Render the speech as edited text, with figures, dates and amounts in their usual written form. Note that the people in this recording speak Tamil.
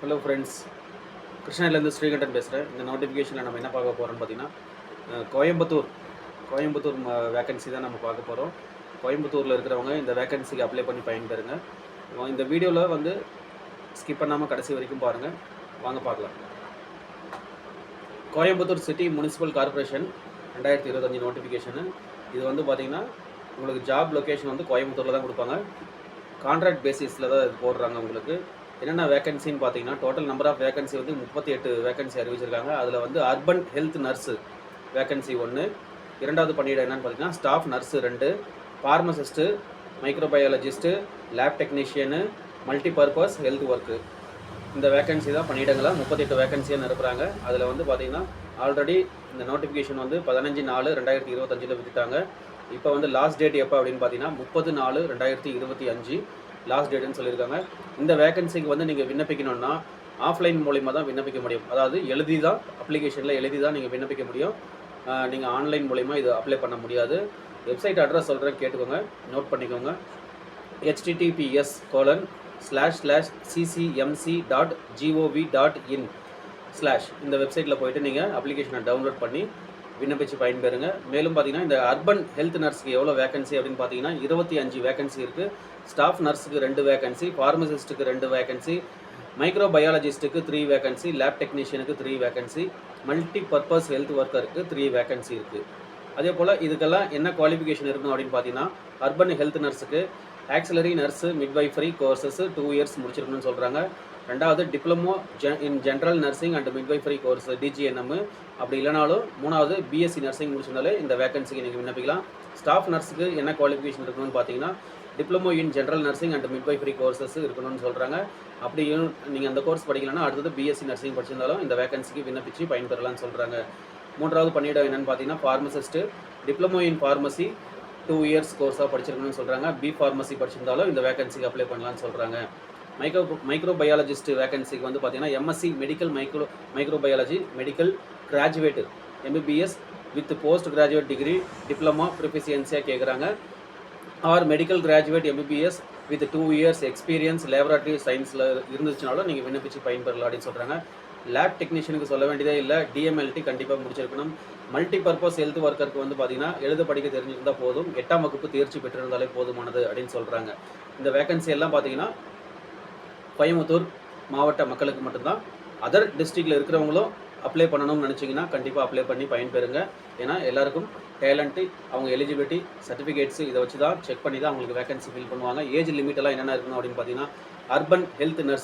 ஹலோ ஃப்ரெண்ட்ஸ், கிருஷ்ணகிரிலேருந்து ஸ்ரீகண்டன் பேசுகிறேன். இந்த நோட்டிஃபிகேஷனில் நம்ம என்ன பார்க்க போகிறோம்னு பார்த்தீங்கன்னா, கோயம்புத்தூர் கோயம்புத்தூர் வேக்கன்சி தான் நம்ம பார்க்க போகிறோம். கோயம்புத்தூரில் இருக்கிறவங்க இந்த வேக்கன்சிக்கு அப்ளை பண்ணி பயன்பெறுங்க. இந்த வீடியோவில் வந்து ஸ்கிப் பண்ணாமல் கடைசி வரைக்கும் பாருங்கள். வாங்க பார்க்கலாம். Coimbatore city municipal corporation 2025 notification. இது வந்து பார்த்திங்கன்னா உங்களுக்கு ஜாப் லொக்கேஷன் வந்து கோயம்புத்தூரில் தான் கொடுப்பாங்க. கான்ட்ராக்ட் பேசிஸில் தான் இது போடுறாங்க. உங்களுக்கு என்னென்ன வேக்கன்சின்னு பார்த்தீங்கன்னா, டோட்டல் நம்பர் ஆஃப் வேக்கன்சி வந்து 38 வேக்கன்சி அறிவிச்சிருக்காங்க. அதில் வந்து அர்பன் ஹெல்த் நர்ஸு வேக்கன்சி 1, இரண்டாவது பணியிடம் என்னென்னு பார்த்தீங்கன்னா staff nurse 2, pharmacist, microbiologist, lab technician, multipurpose health work. இந்த வேக்கன்சி தான் பணியிடங்களாக 38 வேக்கன்சியாக நிரப்புறாங்க. அதில் வந்து பார்த்திங்கன்னா ஆல்ரெடி இந்த நோட்டிஃபிகேஷன் வந்து 15/4/2025 விட்டுட்டாங்க. இப்போ வந்து லாஸ்ட் டேட் எப்போ அப்படின்னு பார்த்தீங்கன்னா 30/4/2025 லாஸ்ட் டேட்டுன்னு சொல்லியிருக்காங்க. இந்த வேக்கன்சிக்கு வந்து நீங்கள் விண்ணப்பிக்கணும்னா ஆஃப்லைன் மூலிமா தான் விண்ணப்பிக்க முடியும். அதாவது எழுதி தான் அப்ளிகேஷனில் எழுதி தான் நீங்கள் விண்ணப்பிக்க முடியும். நீங்கள் ஆன்லைன் மூலிமா இது அப்ளை பண்ண முடியாது. வெப்சைட் அட்ரஸ் சொல்கிறேன், கேட்டுக்கோங்க, நோட் பண்ணிக்கோங்க. https://ccmc.gov.in/ இந்த வெப்சைட்டில் போய்ட்டு நீங்கள் அப்ளிகேஷனை டவுன்லோட் பண்ணி விண்ணப்பிச்சு பயன்பெறுங்க. மேலும் பார்த்தீங்கன்னா இந்த அர்பன் ஹெல்த் நர்ஸுக்கு எவ்வளோ வேக்கன்சி அப்படின்னு பார்த்தீங்கன்னா 25 வேக்கன்சி இருக்குது. ஸ்டாஃப் நர்ஸுக்கு 2 வேக்கன்சி, ஃபார்மசிஸ்ட்டுக்கு 2 வேக்கன்சி, மைக்ரோபயாலஜிஸ்ட்டுக்கு 3 வேக்கன்சி, லேப் டெக்னீஷியனுக்கு 3 வேக்கன்சி, மல்டி பர்பஸ் ஹெல்த் ஒர்க்கருக்கு 3 வேக்கன்சி இருக்குது. அதே போல் இதுக்கெல்லாம் என்ன குவாலிஃபிகேஷன் இருக்கணும் அப்படின்னு பார்த்தீங்கன்னா, அர்பன் ஹெல்த் நர்ஸுக்கு auxiliary nurse midwifery courses 2 years முடிச்சிருக்கணும்னு சொல்கிறாங்க. ரெண்டாவது diploma in general nursing and midwifery course DGNM, அப்படி இல்லைனாலும் மூணாவது பிஎஸ்சி நர்சிங் முடிச்சிருந்தாலே இந்த வேக்கன்சிக்கு நீங்கள் விண்ணப்பிக்கலாம். ஸ்டாஃப் நர்ஸுக்கு என்ன குவாலிஃபிகேஷன் இருக்கணும்னு பார்த்தீங்கன்னா diploma in general nursing and midwifery courses இருக்கணும்னு சொல்கிறாங்க. அப்படியும் நீங்கள் அந்த கோர்ஸ் படிக்கலன்னா அடுத்தது பிஎஸ்சி நர்சிங் படிச்சிருந்தாலும் இந்த வேக்கன்சிக்கு விண்ணப்பிச்சு பயன்பெறலாம்னு சொல்கிறாங்க. மூன்றாவது பணியிடம் என்னென்னு பார்த்தீங்கன்னா pharmacist, diploma in pharmacy 2 years கோர்ஸாக படிச்சிருக்கணும்னு சொல்கிறாங்க. பி ஃபார்மசி படிச்சிருந்தாலும் இந்த வேக்கன்சிக்கு அப்ளை பண்ணலான்னு சொல்கிறாங்க. மைக்ரோபயாலஜிஸ்ட் வேக்கன்சிக்கு வந்து பார்த்தீங்கன்னா MSc medical microbiology medical graduate MBBS with post graduate degree diploma ப்ரொஃபிஷியன்சியாக கேட்குறாங்க. Or medical graduate MBBS with 2 years experience laboratory சயின்ஸில் இருந்துச்சுனாலும் நீங்கள் விண்ணப்பிச்சு பயன்பெறலாம் அப்படின்னு சொல்கிறாங்க. லேப் டெக்னீஷியனுக்கு சொல்ல வேண்டியதே இல்லை, DMLT கண்டிப்பாக முடிச்சிருக்கணும். மல்டி பர்பஸ் ஹெல்த் ஒர்க்கருக்கு வந்து பார்த்தீங்கன்னா எழுத படிக்க தெரிஞ்சிருந்தால் போதும், 8ஆம் வகுப்பு தேர்ச்சி பெற்றிருந்தாலே போதுமானது அப்படின்னு சொல்கிறாங்க. இந்த வேக்கன்சி எல்லாம் பார்த்தீங்கன்னா கோயம்புத்தூர் மாவட்ட மக்களுக்கு மட்டும்தான். அதர் டிஸ்ட்ரிக்டில் இருக்கிறவங்களும் அப்ளை பண்ணணும்னு நினச்சிங்கன்னா கண்டிப்பாக அப்ளை பண்ணி பயன்பெறுங்க. ஏன்னா எல்லாருக்கும் டேலண்ட்டு, அவங்க எலிஜிபிலிட்டி சர்டிஃபிகேட்ஸு இதை வச்சு தான் செக் பண்ணி தான் அவங்களுக்கு வேக்கன்சி ஃபில் பண்ணுவாங்க. ஏஜ் லிமிட்டெல்லாம் என்னென்ன இருக்கணும் அப்படின்னு பார்த்தீங்கன்னா அர்பன் ஹெல்த் நர்ஸ்